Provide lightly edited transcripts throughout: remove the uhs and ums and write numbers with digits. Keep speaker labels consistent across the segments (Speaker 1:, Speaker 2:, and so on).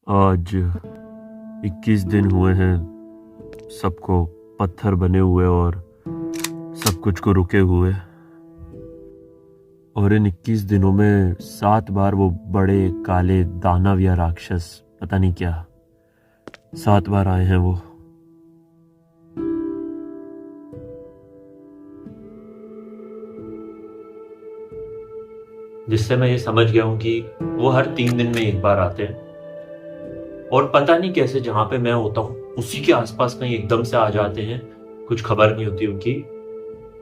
Speaker 1: आज 21 दिन हुए हैं सबको पत्थर बने हुए और सब कुछ को रुके हुए। और इन 21 दिनों में 7 बार वो बड़े काले दानव या राक्षस पता नहीं क्या 7 बार आए हैं वो। जिससे मैं ये समझ गया हूं कि वो हर 3 दिन में एक बार आते हैं और पता नहीं कैसे जहां पे मैं होता हूँ उसी के आसपास कहीं एकदम से आ जाते हैं। कुछ खबर नहीं होती उनकी।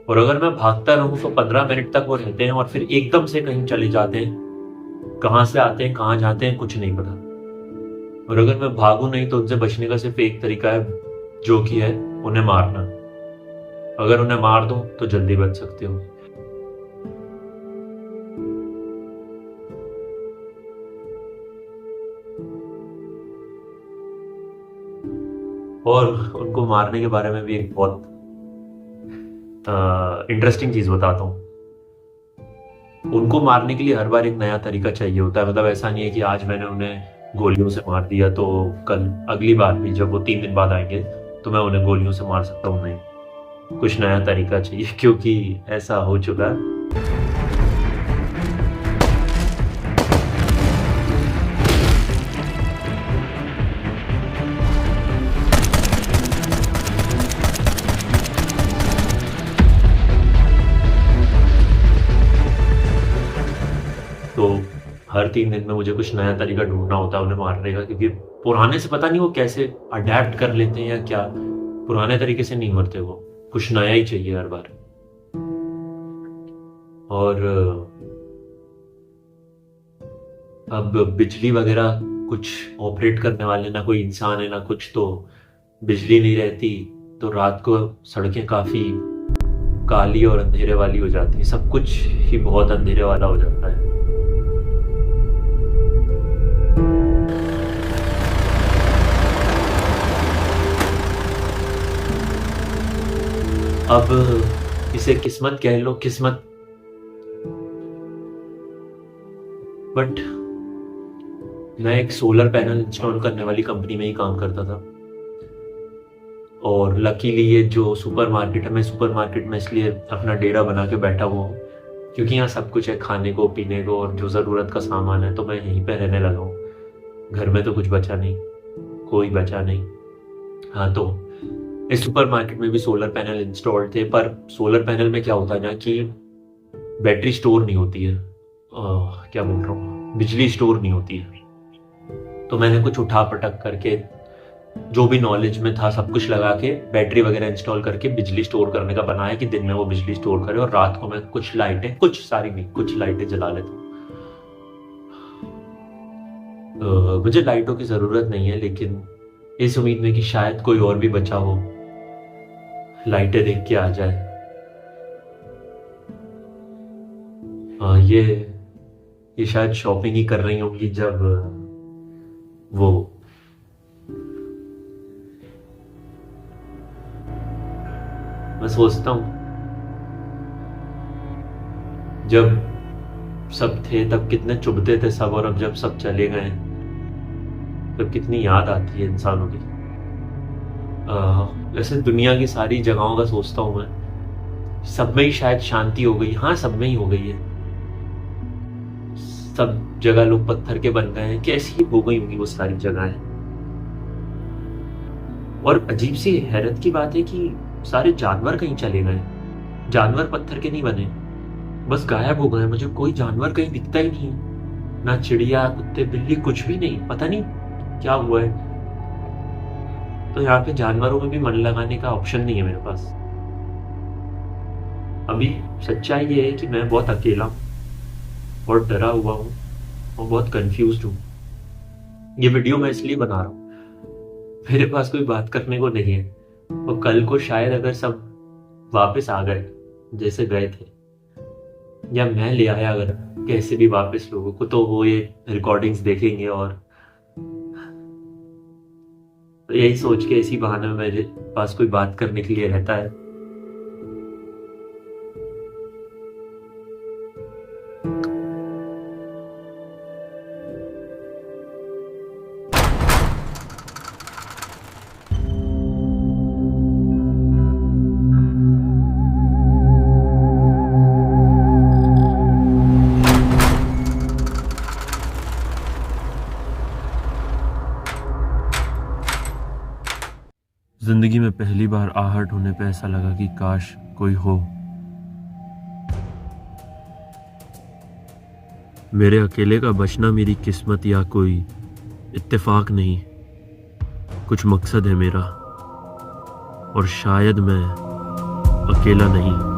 Speaker 1: और अगर मैं भागता रहूं तो 15 मिनट तक वो रहते हैं और फिर एकदम से कहीं चले जाते हैं। कहां से आते हैं कहां जाते हैं कुछ नहीं पता। और अगर मैं भागूं नहीं तो उनसे बचने का सिर्फ एक तरीका है, जो कि है उन्हें मारना। अगर उन्हें मार दूं तो जल्दी बच सकते हो। और उनको मारने के बारे में भी एक बहुत इंटरेस्टिंग चीज बताता हूँ। उनको मारने के लिए हर बार एक नया तरीका चाहिए होता है। मतलब ऐसा नहीं है कि आज मैंने उन्हें गोलियों से मार दिया तो कल अगली बार भी जब वो 3 दिन बाद आएंगे तो मैं उन्हें गोलियों से मार सकता हूँ। नहीं, कुछ नया तरीका चाहिए क्योंकि ऐसा हो चुका है। तो हर 3 दिन में मुझे कुछ नया तरीका ढूंढना होता है उन्हें मारने का, क्योंकि पुराने से पता नहीं वो कैसे अडेप्ट कर लेते हैं या क्या। पुराने तरीके से नहीं मरते वो, कुछ नया ही चाहिए हर बार। और अब बिजली वगैरह कुछ ऑपरेट करने वाले ना कोई इंसान है ना कुछ, तो बिजली नहीं रहती तो रात को सड़कें काफी काली और अंधेरे वाली हो जाती है। सब कुछ ही बहुत अंधेरे वाला हो जाता है। अब इसे किस्मत कह लो, किस्मत। बट मैं एक सोलर पैनल इंस्टॉल करने वाली कंपनी में ही काम करता था। और लकीली ये जो सुपरमार्केट है, मैं सुपरमार्केट में इसलिए अपना डेरा बना के बैठा हुआ हूँ क्योंकि यहाँ सब कुछ है, खाने को पीने को और जो ज़रूरत का सामान है, तो मैं यहीं पे रहने लगा हूँ। घर में तो कुछ बचा नहीं, कोई बचा नहीं। हाँ, तो इस सुपरमार्केट में भी सोलर पैनल इंस्टॉल थे, पर सोलर पैनल में क्या होता है ना कि बैटरी स्टोर नहीं होती है। क्या बोल रहा हूँ, बिजली स्टोर नहीं होती है। तो मैंने कुछ उठा पटक करके जो भी नॉलेज में था सब कुछ लगा के बैटरी वगैरह इंस्टॉल करके बिजली स्टोर करने का बनाया कि दिन में वो बिजली स्टोर करे और रात को मैं कुछ लाइटें, कुछ सारी नहीं, कुछ लाइटें जला लेता हूँ। मुझे लाइटों की जरूरत नहीं है, लेकिन इस उम्मीद में कि शायद कोई और भी बचा हो, लाइटें देख के आ जाए। ये शायद शॉपिंग ही कर रही होंगी जब वो मैं सोचता हूँ जब सब थे तब कितने चुभते थे सब, और अब जब सब चले गए तब कितनी याद आती है इंसानों की। वैसे दुनिया की सारी जगहों का सोचता हूँ मैं, सब में ही शायद शांति हो गई। हाँ, सब में ही हो गई है। सब जगह लोग पत्थर के बन गए हैं, कैसी ही हो गई होंगी वो सारी जगहें। और अजीब सी हैरत की बात है कि सारे जानवर कहीं चले गए। जानवर पत्थर के नहीं बने, बस गायब हो गए। मुझे कोई जानवर कहीं दिखता ही नहीं है, ना चिड़िया कुत्ते बिल्ली, कुछ भी नहीं। पता नहीं क्या हुआ है। तो यहाँ पे जानवरों में भी मन लगाने का ऑप्शन नहीं है मेरे पास। अभी सच्चाई ये है कि मैं बहुत अकेला हूँ, बहुत डरा हुआ हूँ और बहुत कंफ्यूज्ड हूँ। ये वीडियो मैं इसलिए बना रहा हूँ, मेरे पास कोई बात करने को नहीं है। और कल को शायद अगर सब वापस आ गए जैसे गए थे, या मैं ले आया अगर कैसे भी वापस लोगों को, तो वो ये रिकॉर्डिंग्स देखेंगे और तो यही सोच के इसी बहाने में मेरे पास कोई बात करने के लिए रहता है।
Speaker 2: जिंदगी में पहली बार आहट होने पे ऐसा लगा कि काश कोई हो। मेरे अकेले का बचना मेरी किस्मत या कोई इत्तेफाक नहीं, कुछ मकसद है मेरा और शायद मैं अकेला नहीं।